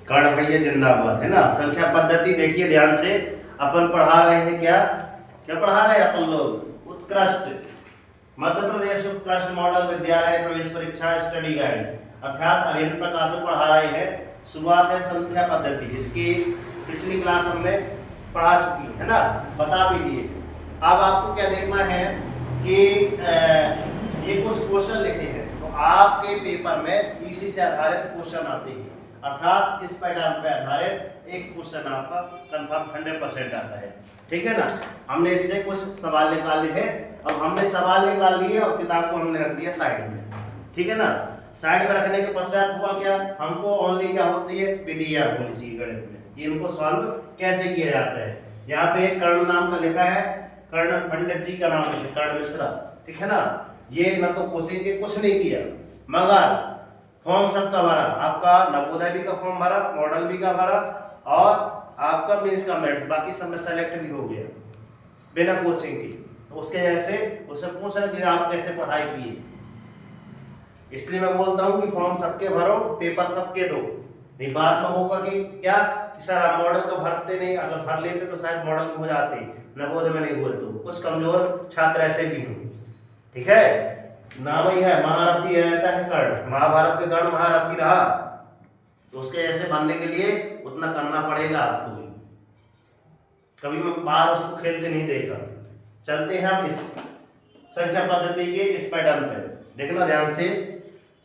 कर्ण भैया जिंदाबाद, है ना। संख्या पद्धति देखिए ध्यान से, अपन पढ़ा रहे हैं क्या क्या पढ़ा रहे हैं अपन लोग? उत्कृष्ट मध्य प्रदेश उत्कृष्ट मॉडल विद्यालय प्रवेश परीक्षा स्टडी गाइड, अर्थात अरविंद प्रकाशन पढ़ा रहे हैं। शुरुआत है संख्या पद्धति, इसकी पिछली क्लास हमने पढ़ा चुकी है ना, बता भी दिए। अब आपको क्या देखना है कि ये कुछ क्वेश्चन लिखे हैं, तो आपके पेपर में इसी से आधारित क्वेश्चन आते हैं, अर्थात इस पैटर्न पे आधारित एक क्वेश्चन आपका कंफर्म 100% आता है, ठीक है ना। हमने इससे कुछ सवाल निकाले हैं, अब हमने सवाल निकाल लिए और किताब को हमने रख दिया साइड में, ठीक है ना। साइड में रखने के पश्चात हुआ क्या, हमको ओनली क्या होती है, विधि याद होनी चाहिए गणित में, कि इनको सॉल्व कैसे किया जाता है। यहाँ पे कर्ण नाम का लिखा है, कर्ण पंडित जी का नाम है, कर्ण मिश्रा, ठीक है ना। ये ना तो कोचिंग के कुछ नहीं किया, मगर फॉर्म सबका भरा, आपका नवोदय भी का फॉर्म भरा, मॉडल भी का भरा, और आपका मेंस का मेरिट, बाकी सब में सेलेक्ट भी हो गया बिना कोचिंग की। तो उसके जैसे उससे पूछ रहे कि आप कैसे पढ़ाई किए, इसलिए मैं बोलता हूँ कि फॉर्म सबके भरो, पेपर सबके दो। नहीं बाद में होगा कि क्या कि सर आप मॉडल तो भरते नहीं, अगर भर लेते तो शायद मॉडल में हो जाते, नवोदय में नहीं हुए। तो कुछ कमजोर छात्र ऐसे भी हों, ठीक है। नाम ही है महारथी रहता है कर्ण, महाभारत के कर्ण महारथी रहा, तो उसके ऐसे बनने के लिए उतना करना पड़ेगा आपको भी। कभी मैं बाहर उसको खेलते नहीं देखा। चलते हैं हम इस संख्या पद्धति के इस पैटर्न पे, देखना ध्यान से।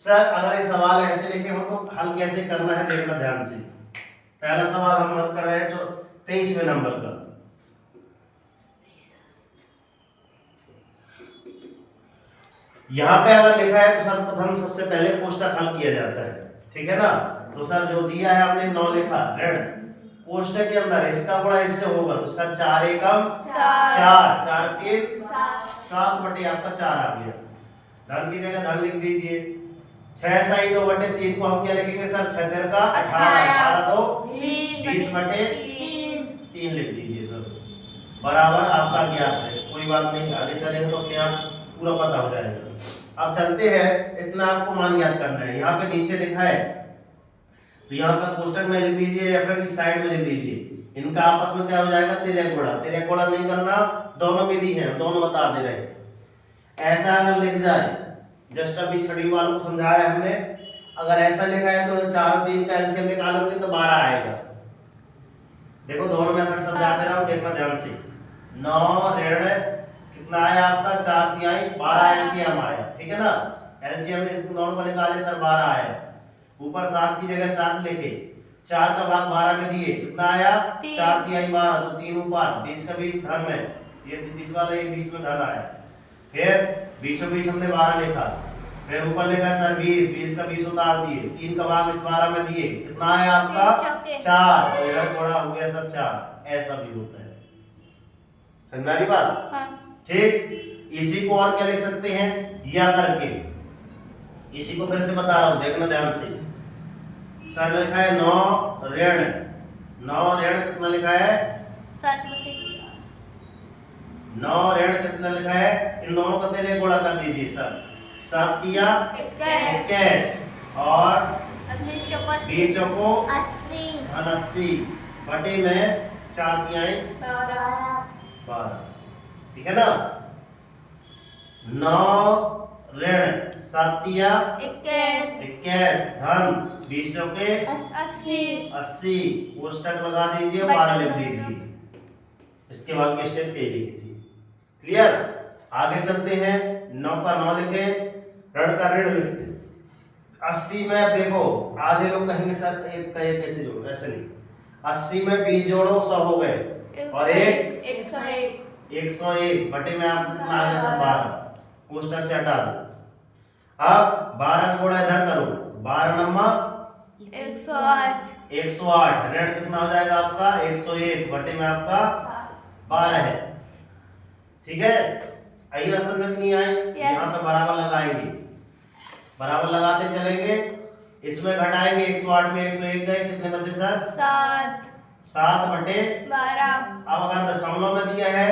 सर अगर ये सवाल ऐसे लिखे हो तो हल कैसे करना है, देखना ध्यान से। पहला सवाल हम हल कर रहे हैं 23वें नंबर का। यहाँ पे अगर लिखा है तो सर्वप्रथम सबसे पहले कोष्टक हल किया जाता है, ठीक है ना। तो सर जो दिया है आपने 9 लिखा ऋण, कोष्टक के अंदर इसका गुणा इससे होगा, तो सर 4 एकम 4, 4 के 7 बटे आपका 4 आ गया। धन की जगह धन लिख दीजिए। 6 साई 2 बटे 3 को हम क्या लिखेंगे सर, 6 तेर का 18, 18 2 20 बटे 3 लिख दीजिए सर, बराबर आपका ज्ञात है। कोई बात नहीं, आगे चलेंगे तो अपने आप पूरा पता हो जाएगा। अब चलते हैं, इतना आपको मान याद करना है। यहाँ पे नीचे लिखा है तो यहाँ पे कोष्टक में लिख दीजिए या फिर इस साइड में लिख दीजिए। इनका आपस में क्या हो जाएगा, तिर्यक गुणा। तिर्यक गुणा नहीं करना, दोनों विधि है, दोनों बता दे रहे हैं। ऐसा अगर लिख जाए, जस्ट अभी छठी वालों को समझाया हमने, अगर ऐसा लिखा है तो 4 और 3 का एलसीएम निकालोगे तो 12 आएगा। देखो दोनों मेथड समझा दे रहा हूँ, देखना ध्यान से। 9 ऋण कितना आया आपका, 4 तिहाई 12 एलसीएम आया, ठीक है ना। एलसीएम ने दोनों को निकाले सर 12 आया। ऊपर 7 की जगह 7 लिखे, 4 का भाग 12 में दिए, कितना आया 4 तिहाई 12, तो 3 ऊपर, बीच का 20 धन में, ये बीच वाला ये 20 में धन आया। फिर बीचों बीच हमने 12 लिखा, फिर ऊपर लिखा सर 20, 20 का 20 उतार दिए, 3 का भाग इस 12 में दिए, कितना आया आपका 4, तो इधर थोड़ा हो गया सर 4। ऐसा भी होता है, समझ में आ रही बात? ठीक। इसी को और क्या लिख सकते हैं, या करके, इसी को फिर से बता रहा हूं, देखना ध्यान से। सर लिखा है 9 ऋण, 9 ऋण कितना लिखा है 9 ऋण कितना लिखा है, इन दोनों का तेरे गुणा कर दीजिए सर। 7 किया 21 और 20 चौको 80 बटे में 4 तिहाई 12, ठीक है ना। 9 ऋण 7 तिया 21 धन 20 चौके 80, कोष्टक लगा दीजिए, 12 लिख दीजिए। इसके बाद के स्टेप पे लिखी थी, क्लियर। आगे चलते हैं, 9 का 9 लिखे, ऋण का ऋण लिखते। 80 में अब देखो, आधे लोग कहेंगे सर एक का एक कैसे जोड़ो, ऐसे नहीं। 80 में 20 जोड़ो 100 हो गए, और एक 101 बटे में आप कितना आ गया सर 12, कोष्टक से हटा दो। अब 12 का गुणा इधर करो, 12 नंबर 108, ऋण कितना हो जाएगा आपका 101 बटे में आपका 12 है, ठीक है। आई असल में नहीं आए, यहाँ पे बराबर लगाएंगे, बराबर लगाते चलेंगे, इसमें घटाएंगे 108 में 101 गए, कितने बचे सर 7 बटे 12। अब अगर दशमलव में दिया है,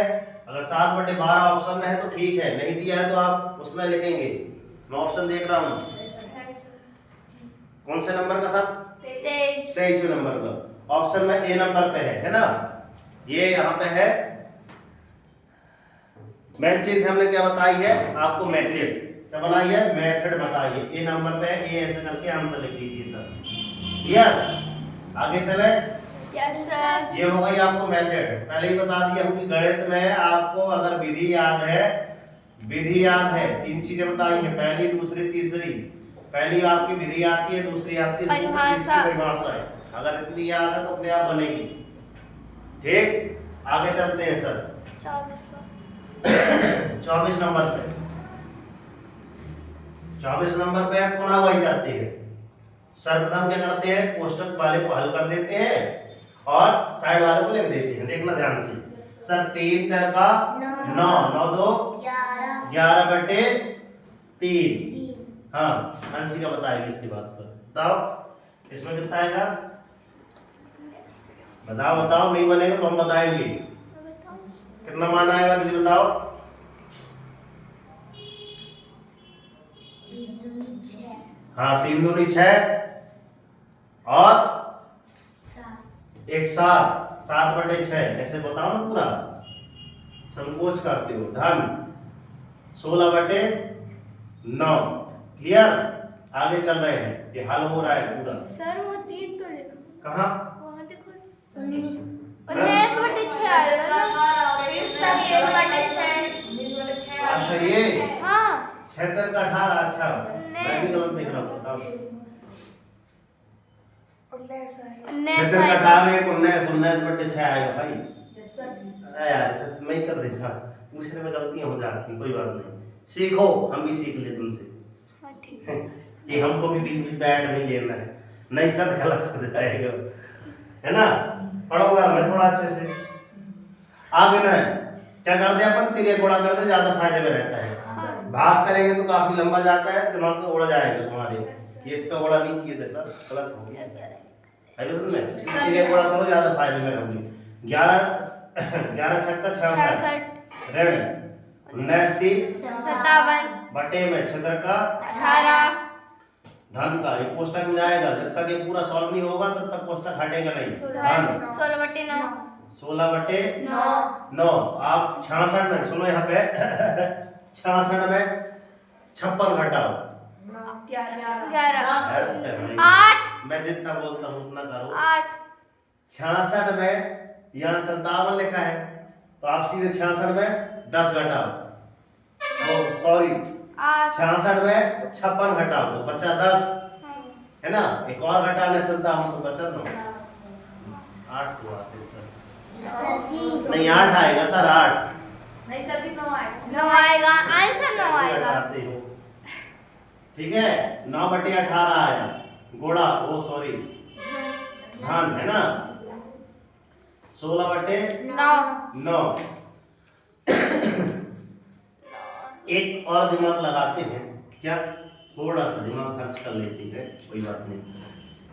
अगर 7 बटे 12 ऑप्शन में है तो ठीक है, नहीं दिया है तो आप उसमें लिखेंगे। मैं ऑप्शन देख रहा हूँ, कौन से नंबर का था? 23वें नंबर का। ऑप्शन में ए नंबर पे है ना। ये यहाँ पे है। मेन चीज हमने क्या बताई है आपको? मेथड। क्या बनाई है? मेथड बताइए। ए नंबर पे है, ए ऐसे करके आंसर लिख लीजिए सर। क्लियर? आगे चले। Yes sir. ये हो गई आपको मेथड। पहले ही बता दिया हूँ कि गणित में आपको अगर विधि याद है, विधि याद है, 3 चीजें बताई हैं, पहली, दूसरी, तीसरी। पहली आपकी विधि आती है, दूसरी आती है, तीसरी परिभाषा है। अगर इतनी याद है तो अपने आप बनेगी। ठीक, आगे चलते हैं सर। 24 नंबर पे। 24 नंबर पे पुनः वही करते हैं। सर्वप्रथम क्या करते हैं? कोष्टक वाले को हल कर देते हैं और साइड वाले को लिख देते हैं। देखना ध्यान से सर। 3 3 का 9, 9 2 11 बटे 3। हाँ, अंशी का बताएगी इसके बाद पर। बताओ इसमें कितना आएगा? बताओ बताओ, नहीं बनेगा तो हम बताएंगे। कितना मान आएगा दीदी बताओ? 3 हाँ, 3 दूनी 6 और 1 7, 7 बटे 6। ऐसे बताओ ना पूरा, संकोच करते हो। धन 16 बटे 9। क्लियर? आगे चल रहे हैं, ये हल हो रहा है पूरा। सर वो 3 तो लिखो। कहाँ? वहाँ देखो 19 बटे 6 आएगा ना। 1 बटे 6। अच्छा ये हाँ 76 का 18। अच्छा मैं भी गलत देख रहा हूँ। बताओ 76 का 18 19 बटे 6 आएगा भाई। अरे यार ऐसा मैं ही कर देता, पूछने में गलतियां हो जाती, कोई बात नहीं। सीखो, हम भी सीख ले तुमसे। हाँ ठीक है। कि हमको भी बीच बीच बैठ नहीं लेना है, नहीं सर गलत हो जाएगा, है ना। पढ़ोगा मैं थोड़ा अच्छे से। आगे ना क्या करते हैं अपन? तिरिया गुणा करते, ज्यादा फायदे में रहता है। भाग करेंगे तो काफी लंबा जाता है, दिमाग में उड़ जाएगा तुम्हारे। ये इसका गुणा नहीं किए थे सर, गलत हो गया। तिरिया गुणा करो, ज्यादा फायदे में रहोगे। 11 छक्का 66 रेड 19 3 57 बटे में 76 का 18 धन का एक कोष्टक में जाएगा। जब तक ये पूरा सॉल्व नहीं होगा तब तक कोष्टक हटेगा नहीं। धन 16 बटे 9 16 बटे 9। आप 66 में सुनो यहाँ पे 66 में 56 घटाओ 11 8 मैं जितना बोलता हूँ उतना करो। 8 66 में यहाँ 57 लिखा है तो आप सीधे 66 में 10 घटाओ। सॉरी 66 में 56 घटाओ तो बचा 10, है ना। एक और घटाने 57 तो बचा 9। 8 हुआ नहीं, 8 आएगा सर। 8 नहीं सर भी 9 आएगा। 9 आएगा, आंसर 9 आएगा। ठीक है, 9 बटे 18 आया गुणा, ओ सॉरी धन, है ना। 16 बटे 9। एक और दिमाग लगाते हैं क्या? थोड़ा सा दिमाग खर्च कर लेते हैं, कोई बात नहीं।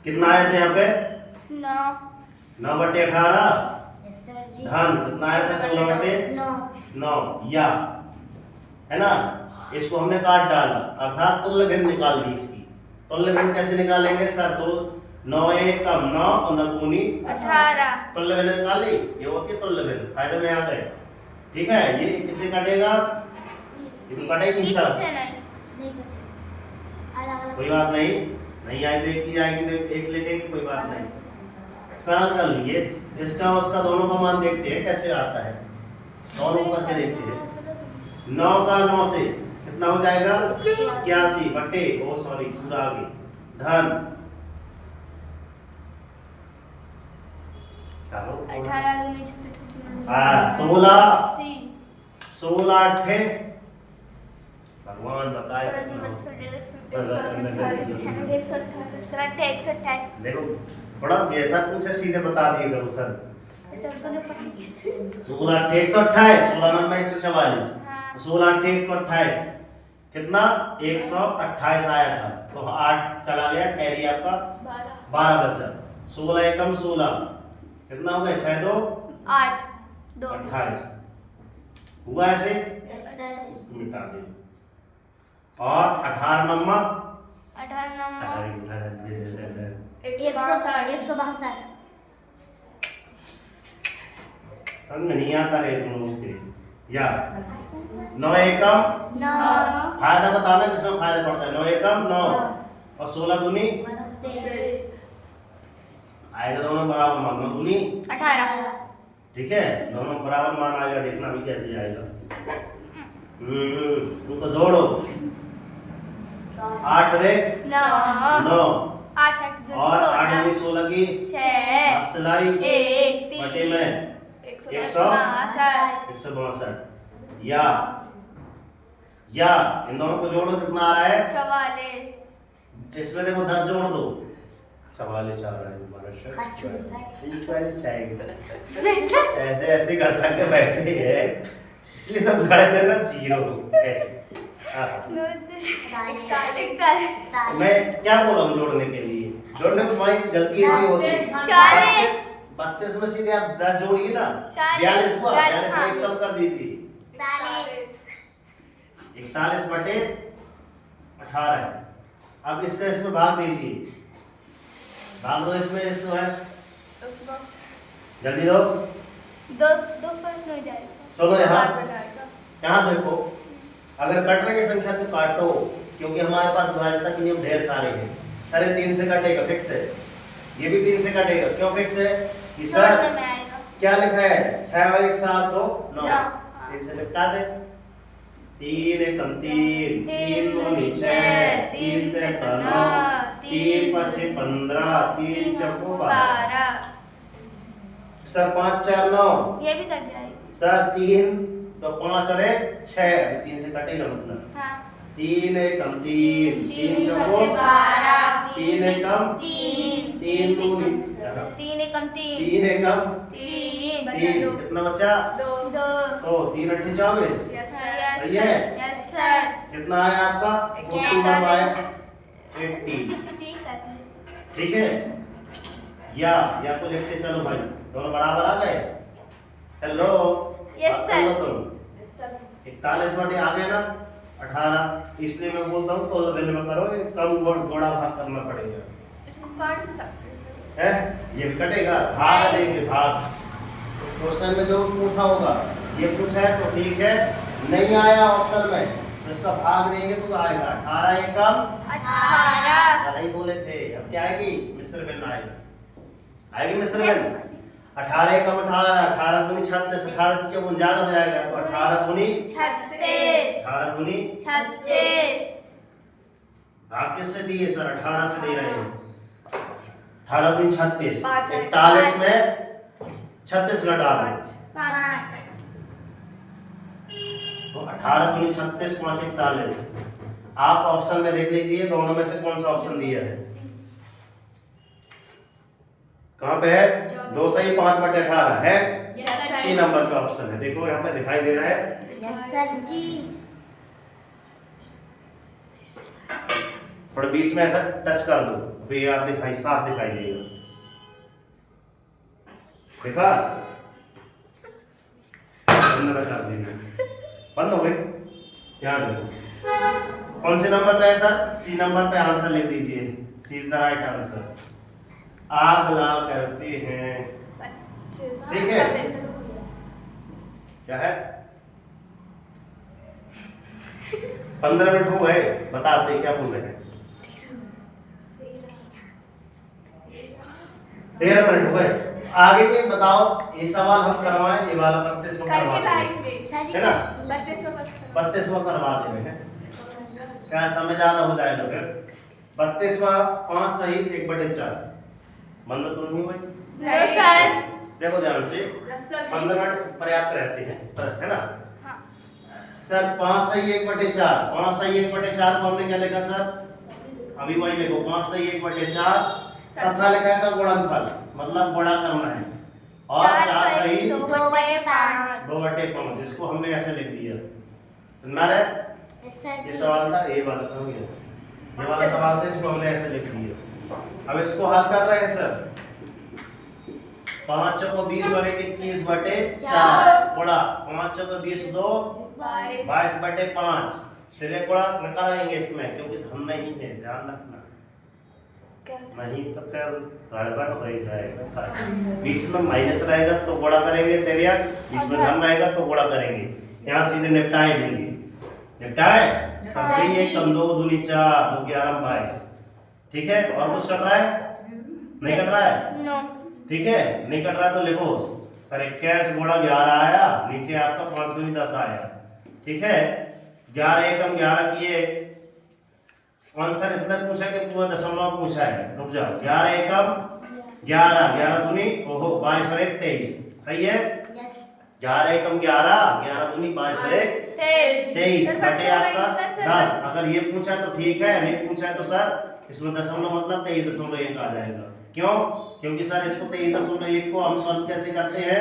कितना आया था यहाँ पे? 9 बटे 18 धन कितना आया था? 16 बटे 9 या, है ना। इसको हमने काट डाला अर्थात तुल्य भिन्न निकाल दी इसकी। तुल्य भिन्न कैसे निकालेंगे सर? तो 9 1 कम 9 और 9 दूनी 18। तुल्य भिन्न निकाल ली, ये होती है तुल्य भिन्न। फायदे में आ गए। ठीक है, ये किससे कटेगा? ये तो कटा ही नहीं था। कोई बात नहीं, नहीं आई तो एक ही आएगी तो एक लेके कोई बात नहीं। सरल कर लिए इसका उसका दोनों का मान देखते हैं कैसे आता है। दोनों करके देखते हैं। 9 का 9 से कितना हो जाएगा? 81 बटे, ओ सॉरी पूरा आगे धन 16 अठे भगवान बताए। देखो थोड़ा जैसा पूछे सीधे बता दिए करो सर। 16 अठे 128, 16 नंबर 144, 16 अठे 128 कितना? 128 आया था तो 8 चला गया, कैरी आपका 12 बचा। 16 एकम 16 कितना हो गया? 6 2 8 2 28 हुआ ऐसे। मिटा दे। और 18 नंबर 162 समझ में नहीं आता रे तुम लोग के या 9 एकम 9 फायदा बताना किसमें फायदा पड़ता है 9 एकम 9 और 16 दूनी 32 आएगा दोनों बराबर मान 9 दूनी 18 ठीक है दोनों बराबर मान आएगा देखना भी कैसे आएगा उनको जोड़ो 8 रेख 9 9 8 और 8 दूनी 16 की 6 सिलाई 1 बटे में 162 या इन दोनों को जोड़ो कितना आ रहा है 44 इसमें देखो 10 जोड़ दो 44 आ रहा है तुम्हारा ऐसे ऐसे करता के बैठे हैं इसलिए तो गड़े थे ना जीरो ऐसे मैं क्या बोला हूँ जोड़ने के लिए जोड़ने में तुम्हारी गलती इसलिए होती है 40 32 में सीधे आप 10 जोड़िए ना 40 42 को 42 को एक कम कर दीजिए 41 बटे 18 अब इसका इसमें भाग दीजिए भाग दो इसमें है जल्दी दो दो पर नहीं जाएगा सुनो यहाँ देखो अगर कट रही है संख्या तो काटो क्योंकि हमारे पास विभाज्यता के नियम ढेर सारे हैं सारे 3 से कटेगा फिक्स है ये भी 3 से कटेगा क्यों फिक्स है कि सर क्या लिखा है 6 और 1 7 2 9 3 से निपटा दे 3 एकम 3 3 दूनी 6 3 तेरह 9 3 पचे 15 3 चौको 12 सर 5 4 9 ये भी कट जाएगी सर 3 तो 5 और 1 6 अभी 3 से कटेगा मतलब हाँ 3 एकम 3 3 चौको 12 3 एकम 3 दूनी 3 एकम 3 3 एकम 3 3 कितना बचा 2 तो 3 अट्ठी 24 सही है यस सर कितना आया आपका 40 सब आया 80 ठीक है या को लिखते चलो भाई दोनों बराबर आ गए हेलो यस सर 41 बटे आ गए ना 18 इसलिए मैं बोलता हूँ तो बिल में करो ये कम गोड़ा भाग करना पड़ेगा इसको काट भी सकते हैं है ये भी कटेगा भाग देंगे भाग क्वेश्चन में जो पूछा होगा ये पूछा है तो ठीक है नहीं आया ऑप्शन में तो इसका भाग देंगे तो आएगा 18 एकम 18 नहीं बोले थे अब क्या आएगी मिस्टर बिल आएगी मिस्टर बिल 18 एकम 18 दूनी 36 18 से जब ज्यादा हो जाएगा तो 18 दूनी 36 18 दूनी 36 भाग किससे दिए सर 18 से दे रहे हैं 18 दूनी 36 पाँच। 41 में 36 घटा दो 5 तो 18 दूनी 36 5 41 आप ऑप्शन में देख लीजिए दोनों में से कौन सा ऑप्शन दिया है कहाँ पे है 2 सही 5 बटे 18 है सी नंबर का ऑप्शन है देखो यहाँ पे दिखाई दे रहा है यस सर जी थोड़ा बीच में ऐसा टच कर दो फिर आप दिखाई साफ दिखाई देगा देखा बंद कर देंगे बंद हो गए ध्यान देखो कौन से नंबर पे है सर सी नंबर पे आंसर लिख दीजिए सी इज द राइट आंसर अगला करते हैं ठीक है क्या है 15 मिनट हो गए बताते क्या बोल रहे हैं 13 मिनट हो गए आगे के बताओ ये सवाल हम करवाएं ये वाला 32 में करवा देंगे है ना 32 में करवा देंगे हैं क्या समय ज्यादा हो जाएगा फिर 32 में 5 सही 1/4 बंद तो नहीं हुई नहीं सर देखो ध्यान से 15 मिनट पर्याप्त रहते हैं है ना सर 5 सही 1/4 5 सही 1/4 को हमने क्या लिखा सर अभी वही लिखो 5 सही 1/4 तथा लिखा है का गुणनफल मतलब गुणा करना है और 4 सही 2/5 इसको हमने ऐसे लिख दिया हमारे ये सवाल था ये वाला हो गया ये वाला सवाल था इसको हमने ऐसे लिख दिया अब इसको हल कर रहे हैं सर 5 को 20 और 21/4 गुणा 5 को 20 2 22/5 फिर एक गुणा निकालेंगे इसमें, क्योंकि धन नहीं है, ध्यान रखना। क्या नहीं तो फिर गड़बड़ हो ही जाएगा। बीच में माइनस रहेगा तो गुणा करेंगे तेरिया, बीच में धन रहेगा तो गुणा करेंगे। यहाँ सीधे निपटाए देंगे। निपटाए सर तीन जी। एक कम 2 दूनी 4 2 11 22। ठीक है, और कुछ कट रहा है? नहीं कट रहा है? नो। ठीक है, नहीं कट रहा तो लिखो सर 21 गुणा 11 आया, नीचे आपका 5 दूनी 10 आया। ठीक है, 11 एकम 11 किए, आंसर इतना पूछा कि पूरा दशमलव पूछा है। रुक जाओ, 11 एकम 11 11 दूनी ओहो 22 और 1 23। सही है, यस 11 एकम 11 11 दूनी 22 और 1 23 बटे आपका 10। अगर ये पूछा तो ठीक है, नहीं पूछा तो सर इसमें दशमलव मतलब 23.1 आ जाएगा। क्यों? क्योंकि सर इसको 23.1 को हम सॉल्व कैसे करते हैं?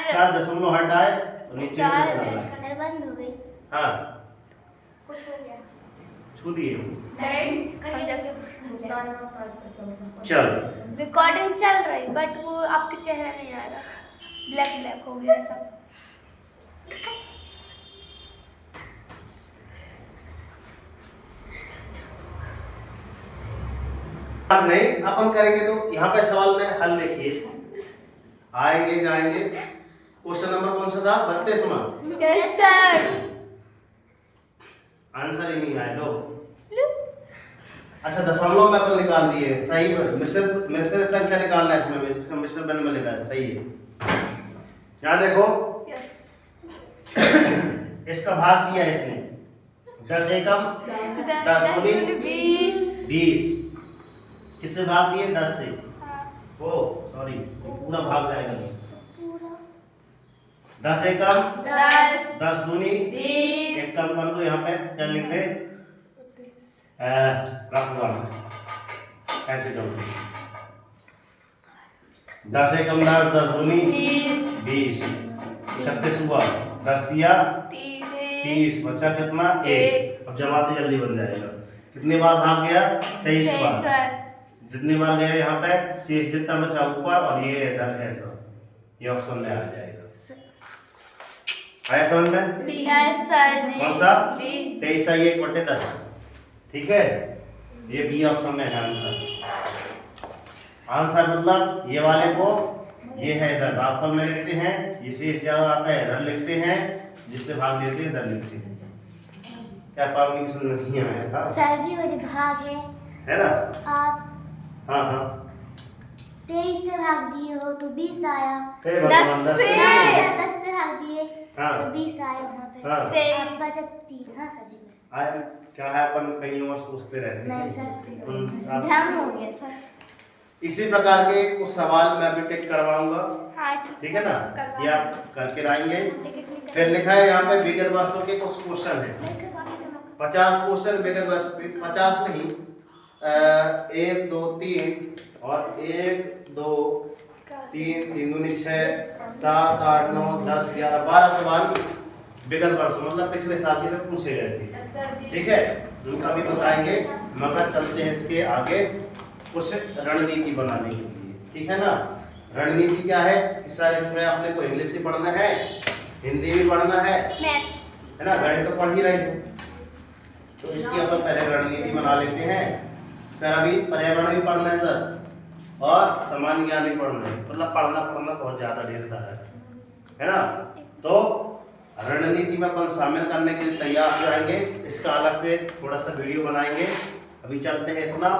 सर दशमलव हटाए तो नीचे में दस लगा है। सर बंद हो गई। हाँ, कुछ हो गया छू दिए। नहीं कहीं जाके चल रिकॉर्डिंग चल रही बट वो आपके चेहरा नहीं आ रहा, ब्लैक ब्लैक हो गया सब। अब नहीं अपन करेंगे तो यहाँ पे सवाल में हल देखिए, आएंगे जाएंगे। क्वेश्चन नंबर कौन सा था? 32वां। Yes sir. आंसर ही नहीं आया। लो अच्छा, दशमलव में अपन निकाल दिए। सही में मिश्र संख्या निकालना है इसमें, मिश्र बन में लिखा है। सही है, यहाँ देखो यस इसका भाग दिया इसने 10 एकम 10 दूनी 20। किससे भाग दिए? 10 से। ओ सॉरी, पूरा भाग जाएगा। 10 एकम 10 दूनी 20। एक कम कर दो, यहाँ पे क्या लिख दे? रख दो ऐसे कर दो। 10 एकम 10 10 दूनी 20 31 हुआ, 10 दिया 30, बचा कितना? 1। अब जमाते जल्दी बन जाएगा। कितनी बार भाग गया? 23 बार। जितनी बार गया यहाँ पे शेष जितना बचा ऊपर, और ये इधर ऐसा, ये ऑप्शन में आ जाएगा। आया समझ में? यस सर जी। कौन सा? 23 आई 1/10। ठीक है, ये बी ऑप्शन में है आंसर। आंसर मतलब ये वाले को, ये है इधर भागफल में लिखते हैं, ये शेष ज्यादा आता है इधर लिखते हैं, जिससे भाग देते हैं इधर लिखते हैं। क्या पावनी सुन नहीं आया था? सर जी वो जो भाग है ना? आप हाँ हाँ 23 से भाग दिए हो तो 20 आया। कई भगवान 10 से भाग दिए हाँ। तो 20 आया वहाँ पे। हाँ। आप बचा 3। हाँ सर जी। आया क्या है, अपन कहीं और सोचते रहते नहीं हैं। सर, आप- ध्यान हो गया सर। इसी प्रकार के कुछ सवाल मैं अभी टेक करवाऊंगा। हाँ ठीक है ना, ये आप करके लाएंगे। फिर लिखा है यहाँ पे विगत वर्षों के कुछ क्वेश्चन है। 50 क्वेश्चन विगत वर्ष, 50 नहीं 1 2 3 और 1 2 3 3 दूनी 6 7 8 9 10 11 12 सवाल विगत वर्ष मतलब पिछले साल के में पूछे गए थे। ठीक है, उनका भी बताएंगे, मगर चलते हैं इसके आगे कुछ रणनीति बनाने के लिए। ठीक है ना, रणनीति क्या है कि सर इसमें अपने को इंग्लिश भी पढ़ना है, हिंदी भी पढ़ना है ना, गणित तो पढ़ ही रहे हैं, तो इसकी अपन पहले रणनीति बना लेते हैं। सर अभी पर्यावरण भी पढ़ना है सर, और सामान्य ज्ञान भी पढ़ना है, मतलब पढ़ना बहुत ज्यादा ढेर सारा है ना। तो रणनीति में अपन शामिल करने के लिए तैयार हो जाएंगे। इसका अलग से थोड़ा सा वीडियो बनाएंगे। अभी चलते हैं इतना,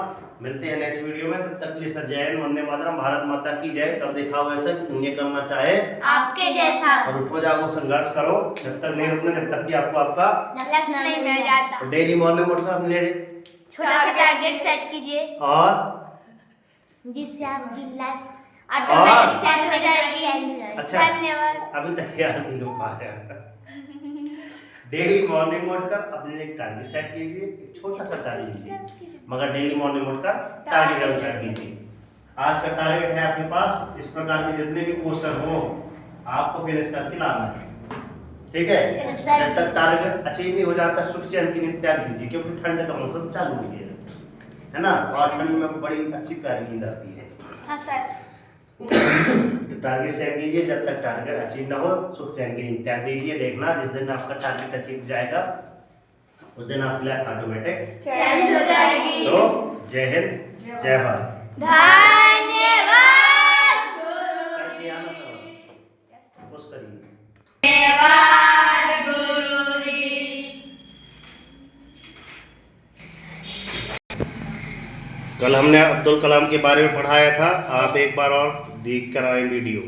मिलते हैं नेक्स्ट वीडियो में। तब तक के लिए सर जय हिंद, वंदे मातरम, भारत माता की जय। कर देखा हो ऐसा ये करना चाहे आपके जैसा, और उठो जागो संघर्ष करो, जब तक नहीं रुकना, जब तक कि आपको आपका लक्ष्य नहीं मिल जाता। डेली मॉर्निंग उठकर अपने छोटा सा टारगेट सेट कीजिए और जिससे आपकी लाइफ ऑटोमेटिक चेंज हो जाएगी। अच्छा धन्यवाद। अभी तक याद नहीं हो पाया। डेली मॉर्निंग उठकर अपने लिए टारगेट सेट कीजिए, एक छोटा सा टारगेट कीजिए, मगर डेली मॉर्निंग उठकर टारगेट सेट कीजिए। आज का टारगेट है आपके पास, इस प्रकार के जितने भी क्वेश्चन हो आपको फिनिश करके लाना है। ठीक है, जब तक टारगेट अचीव नहीं हो जाता सुख चैन की नींद त्याग दीजिए, क्योंकि ठंड का मौसम चालू हो गया है ना, और ठंड में बड़ी अच्छी प्यारी नींद आती है। हाँ सर। तो टारगेट सेट कीजिए, जब तक टारगेट अचीव ना हो सुख चैन की नींद त्याग दीजिए। देखना जिस दिन आपका टारगेट अचीव हो जाएगा उस दिन आपकी लाइफ ऑटोमेटिक। चेंज हो जाएगी। तो जय हिंद, जय भारत। धन्यवाद करके आना सब कुछ करिए। कल हमने अब्दुल कलाम के बारे में पढ़ाया था, आप एक बार और देख कर आए वीडियो।